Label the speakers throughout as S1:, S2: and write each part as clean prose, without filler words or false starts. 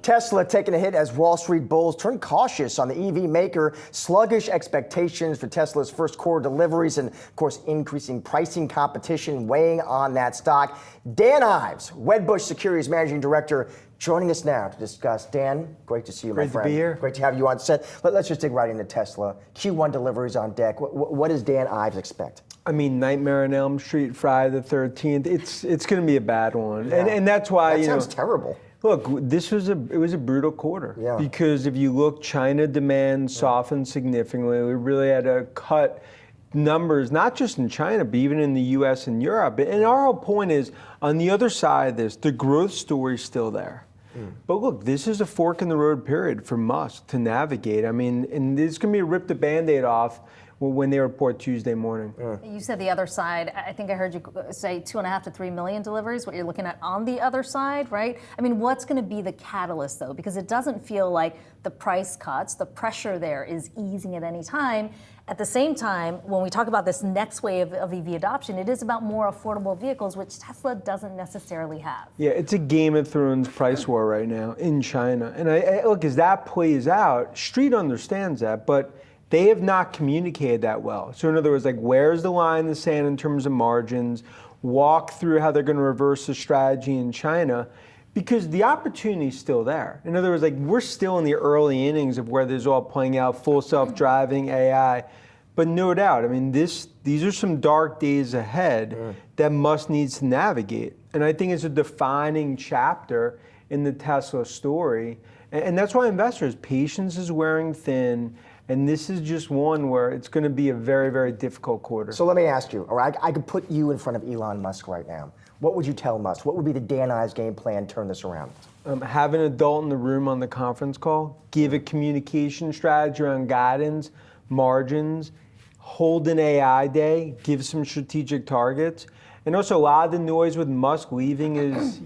S1: Tesla taking a hit as Wall Street bulls turn cautious on the EV maker. Sluggish expectations for Tesla's first quarter deliveries and, of course, increasing pricing competition weighing on that stock. Dan Ives, Wedbush Securities Managing Director, joining us now to discuss. Dan, great to see you, my friend.
S2: Great to be here.
S1: Great to have you on set. Let's just dig right into Tesla. Q1 deliveries on deck. What does Dan Ives expect?
S2: I mean, Nightmare on Elm Street, Friday the 13th. It's going to be a bad one, yeah. and that's why
S1: that sounds terrible.
S2: Look, it was a brutal quarter,
S1: yeah.
S2: Because if you look, China demand softened significantly. We really had to cut numbers, not just in China, but even in the U.S. and Europe. And our whole point is, on the other side of this, the growth story is still there. But look, this is a fork in the road period for Musk to navigate. I mean, and this can be rip the Band-Aid off when they report Tuesday morning.
S3: You said the other side. I think I heard you say 2.5 to 3 million deliveries, what you're looking at on the other side, right? I mean, what's going to be the catalyst, though? Because it doesn't feel like the price cuts, the pressure there is easing at any time. At the same time, when we talk about this next wave of EV adoption, it is about more affordable vehicles, which Tesla doesn't necessarily have.
S2: Yeah, it's a Game of Thrones price war right now in China. And I look, as that plays out, Street understands that, but they have not communicated that well. So in other words, like, where's the line in the sand in terms of margins? Walk through how they're going to reverse the strategy in China, because the opportunity is still there. In other words, like, we're still in the early innings of where this is all playing out, full self-driving, AI. But no doubt, I mean, these are some dark days ahead that Musk needs to navigate. And I think it's a defining chapter in the Tesla story. And that's why investors, patience is wearing thin. And this is just one where it's going to be a very, very difficult quarter.
S1: So let me ask you, all right, I could put you in front of Elon Musk right now. What would you tell Musk? What would be the Dan Ives game plan to turn this around?
S2: Have an adult in the room on the conference call, give a communication strategy around guidance, margins, hold an AI day, give some strategic targets. And also, a lot of the noise with Musk leaving is,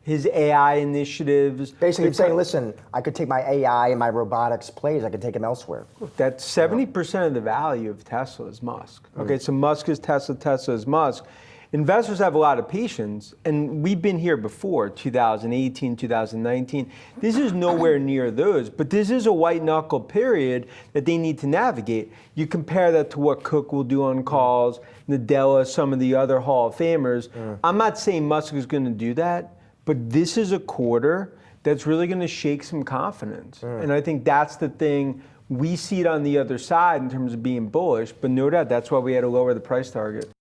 S2: his AI initiatives.
S1: Basically saying, listen, I could take my AI and my robotics plays, I could take them elsewhere.
S2: That's 70% of the value of Tesla is Musk. Okay, so Musk is Tesla, Tesla is Musk. Investors have a lot of patience, and we've been here before, 2018, 2019. This is nowhere near those, but this is a white knuckle period that they need to navigate. You compare that to what Cook will do on calls, Nadella, some of the other Hall of Famers. I'm not saying Musk is going to do that, but this is a quarter that's really going to shake some confidence. And I think that's the thing. We see it on the other side in terms of being bullish, but no doubt that's why we had to lower the price target.